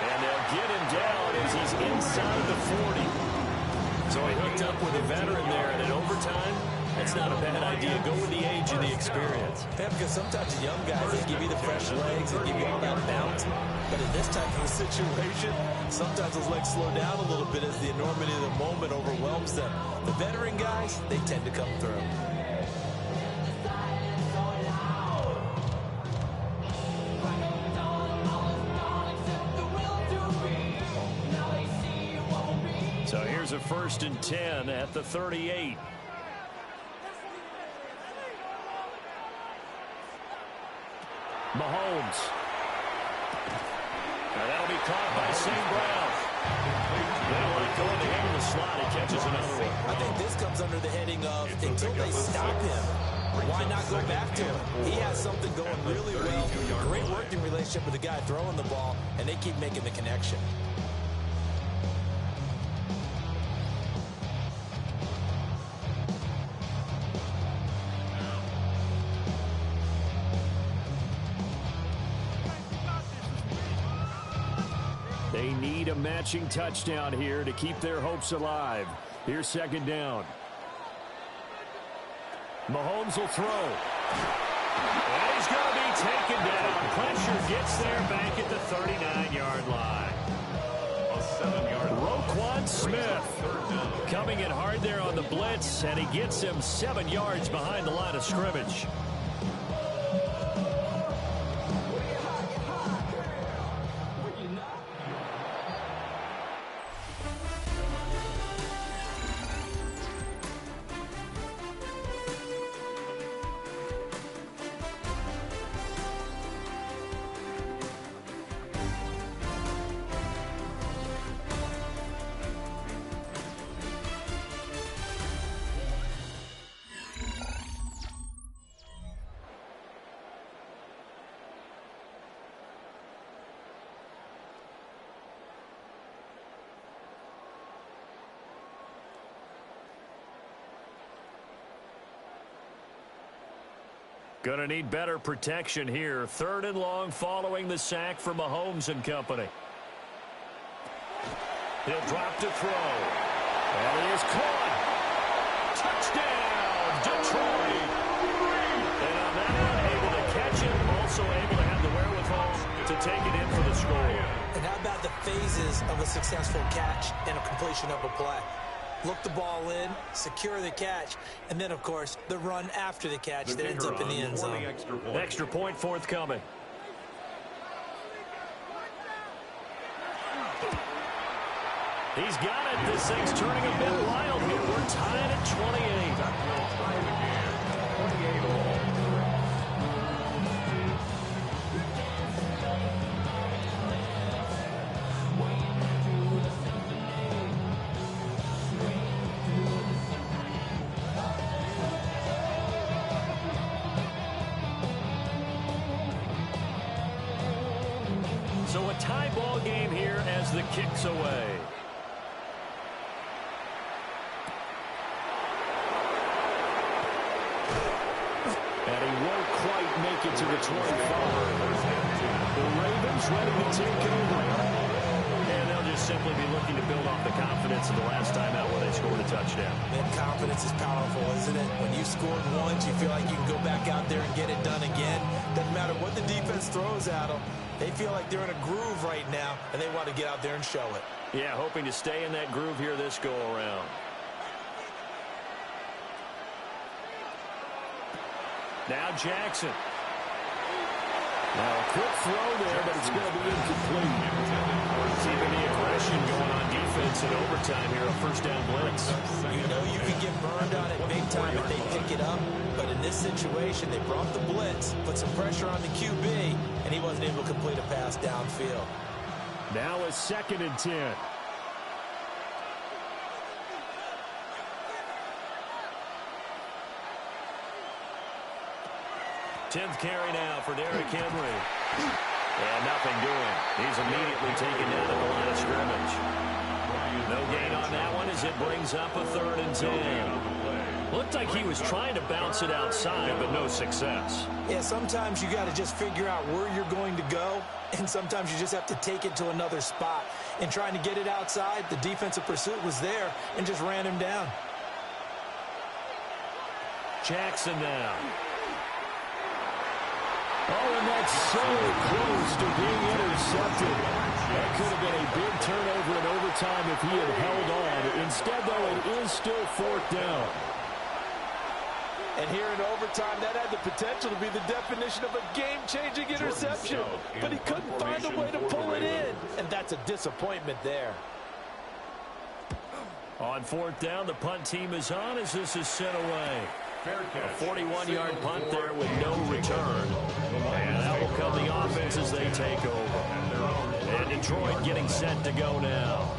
And they'll get him down as he's inside the 40. So he hooked up with a veteran there, and in overtime, that's not a bad idea. Go with the age and the experience. Yeah, because sometimes the young guys, they give you the fresh legs and give you all that bounce. But in this type of a situation, sometimes those legs slow down a little bit as the enormity of the moment overwhelms them. The veteran guys, they tend to come through. So here's a 1st and 10 at the 38. Mahomes. And that'll be caught by St. Brown. They don't like going to him in the slot. He catches another one. I think this comes under the heading of, until they stop him, why not go back to him? He has something going really well. Great working relationship with the guy throwing the ball, and they keep making the connection. They need a matching touchdown here to keep their hopes alive. Here's 2nd down. Mahomes will throw. And he's going to be taken down. Pressure gets there back at the 39-yard line. A 7-yard Roquan Smith coming in hard there on the blitz, and he gets him 7 yards behind the line of scrimmage. Going to need better protection here. 3rd and long following the sack from Mahomes and company. He'll drop to throw. And he is caught. Touchdown, Detroit. And on that one, able to catch it. Also able to have the wherewithal to take it in for the score. And how about the phases of a successful catch and a completion of a play? Look the ball in, secure the catch, and then, of course, the run after the catch that ends up in the end zone. Extra point forthcoming. He's got it. This thing's turning a bit wild here. We're tied at 28. That will tie the game. 28 all. So a tie ball game here as the kick's away. And he won't quite make it to the 25. The Ravens ready to take over. And they'll just simply be looking to build off the confidence of the last time out where they scored a touchdown. Man, confidence is powerful, isn't it? When you scored once, you feel like you can go back out there and get it done again. Doesn't matter what the defense throws at them. They feel like they're in a groove right now, and they want to get out there and show it. Yeah, hoping to stay in that groove here this go-around. Now Jackson. Now a quick throw there, but it's going to be incomplete. Keeping the aggression going on defense in overtime here, a first down blitz. You know you can get burned on it big time if they pick it up, but in this situation, they brought the blitz, put some pressure on the QB, and he wasn't able to complete a pass downfield. Now a 2nd and 10. Tenth carry now for Derrick Henry. And nothing doing. He's immediately taken down at the line of scrimmage. No gain on that one as it brings up a 3rd and 10. Looked like he was trying to bounce it outside, but no success. Yeah, sometimes you got to just figure out where you're going to go, and sometimes you just have to take it to another spot. And trying to get it outside, the defensive pursuit was there and just ran him down. Jackson now. Oh, and that's so close to being intercepted. That could have been a big turnover in overtime if he had held on. Instead, though, it is still 4th down. And here in overtime, that had the potential to be the definition of a game-changing interception. But he couldn't find a way to pull it in. And that's a disappointment there. On 4th down, the punt team is on as this is sent away. A 41-yard punt there with no return. And that will come the offense as they take over. And Detroit getting set to go now.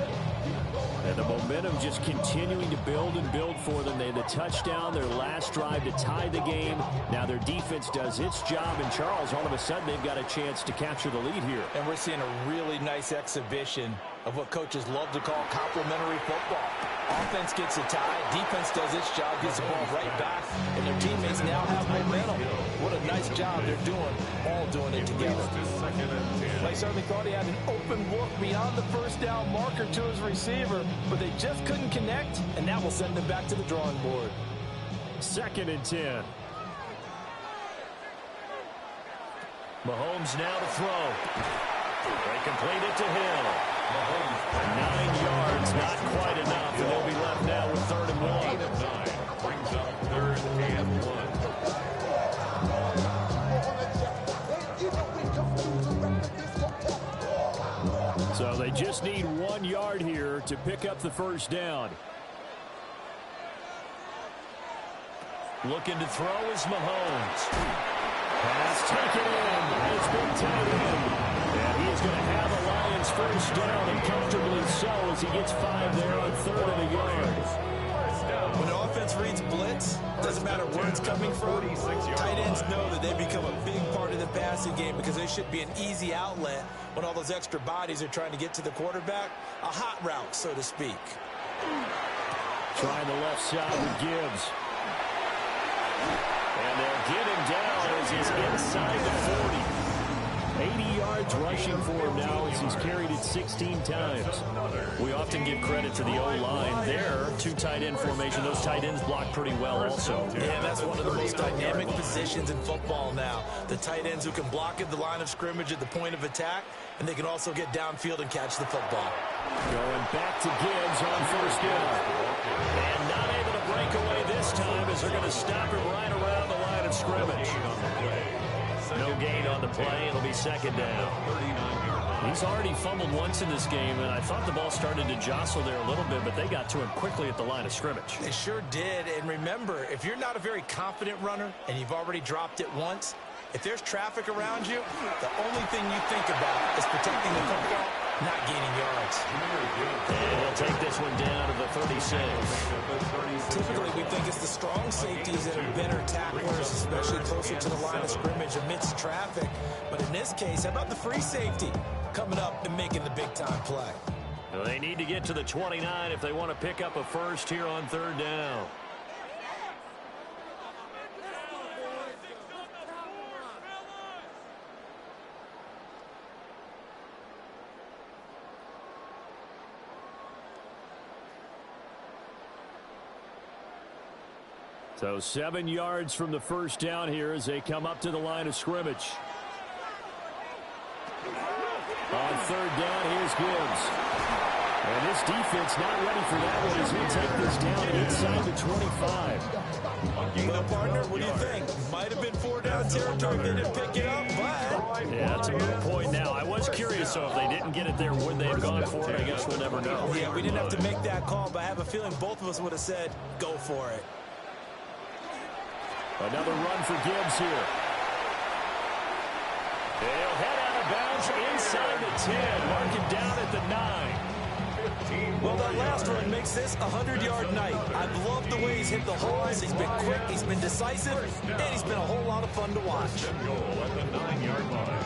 And the momentum just continuing to build and build for them. They had the touchdown, their last drive to tie the game. Now their defense does its job. And Charles, all of a sudden, they've got a chance to capture the lead here. And we're seeing a really nice exhibition of what coaches love to call complementary football. Offense gets a tie, defense does its job, gets the ball right back, and their teammates now have momentum. What a nice job they're doing, all doing it together. They certainly thought he had an open look beyond the first down marker to his receiver, but they just couldn't connect, and that will send them back to the drawing board. 2nd and 10. Mahomes now to throw. They complete it to Hill. 9 yards, not quite enough, and they'll be left now with 3rd and 1. 8 of 9 brings up 3rd and 1. So they just need 1 yard here to pick up the first down. Looking to throw is Mahomes. Pass taken in. It's been tight end. And he is going to have a Lions first down, and comfortably so as he gets 5 there on 3rd and a yard. When the offense reads blitz, doesn't matter where it's coming from, tight ends know that they become a big part of the passing game because they should be an easy outlet when all those extra bodies are trying to get to the quarterback. A hot route, so to speak. Trying the left side with Gibbs. And they'll get him down as he's inside the 40. 80 yards rushing for him now as he's carried it 16 times. We often give credit to the O-line there. 2 tight end formation. Those tight ends block pretty well also. Yeah, that's one of the most dynamic positions in football now. The tight ends who can block at the line of scrimmage at the point of attack, and they can also get downfield and catch the football. Going back to Gibbs on first down. And not able to break away this time as they're going to stop him right around the line of scrimmage. No gain on the play. It'll be 2nd down. He's already fumbled once in this game, and I thought the ball started to jostle there a little bit, but they got to him quickly at the line of scrimmage. They sure did. And remember, if you're not a very confident runner and you've already dropped it once, if there's traffic around you, the only thing you think about is protecting the football, not gaining yards. And he'll take this one down to the 36. Typically, we think it's the strong safeties that are better tacklers, especially closer to the line of scrimmage amidst traffic. But in this case, how about the free safety coming up and making the big-time play? Well, they need to get to the 29 if they want to pick up a first here on 3rd down. So 7 yards from the first down here as they come up to the line of scrimmage. On 3rd down, here's Gibbs. And this defense not ready for that one as he'll take this down inside the 25. Well, partner, what do you think? Might have been 4-down territory if they didn't pick it up, but... Yeah, that's a good point now. I was curious, so if they didn't get it there, would they have gone for it? I guess we'll never know. Yeah, we didn't have to make that call, but I have a feeling both of us would have said, go for it. Another run for Gibbs here. They'll head out of bounds inside the 10. Mark him down at the 9. Well, that last run makes this a 100-yard night. I've loved the way he's hit the holes. He's been quick, he's been decisive, and he's been a whole lot of fun to watch. Goal at the 9-yard line.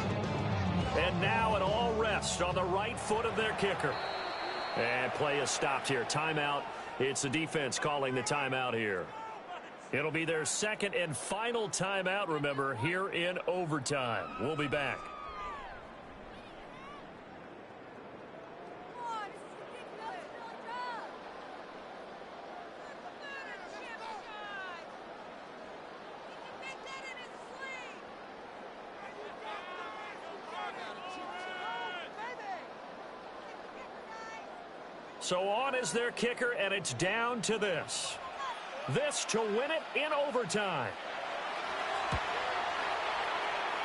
And now it all rests on the right foot of their kicker. And play is stopped here. Timeout. It's the defense calling the timeout here. It'll be their 2nd and final timeout, remember, here in overtime. We'll be back. So on is their kicker, and it's down to this. This to win it in overtime.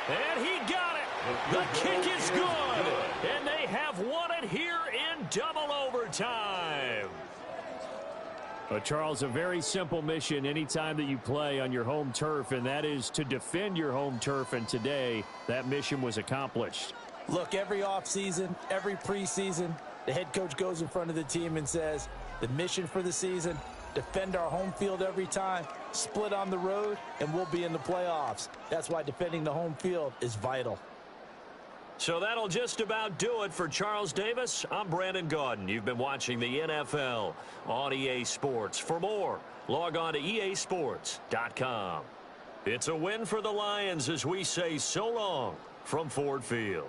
And he got it. The kick is good. And they have won it here in double overtime. But Charles, a very simple mission anytime that you play on your home turf, and that is to defend your home turf. And today, that mission was accomplished. Look, every offseason, every preseason, the head coach goes in front of the team and says, the mission for the season, defend our home field every time, split on the road, and we'll be in the playoffs. That's why defending the home field is vital. So that'll just about do it for Charles Davis. I'm Brandon Gaudin. You've been watching the NFL on EA Sports. For more, log on to easports.com. It's a win for the Lions as we say so long from Ford Field.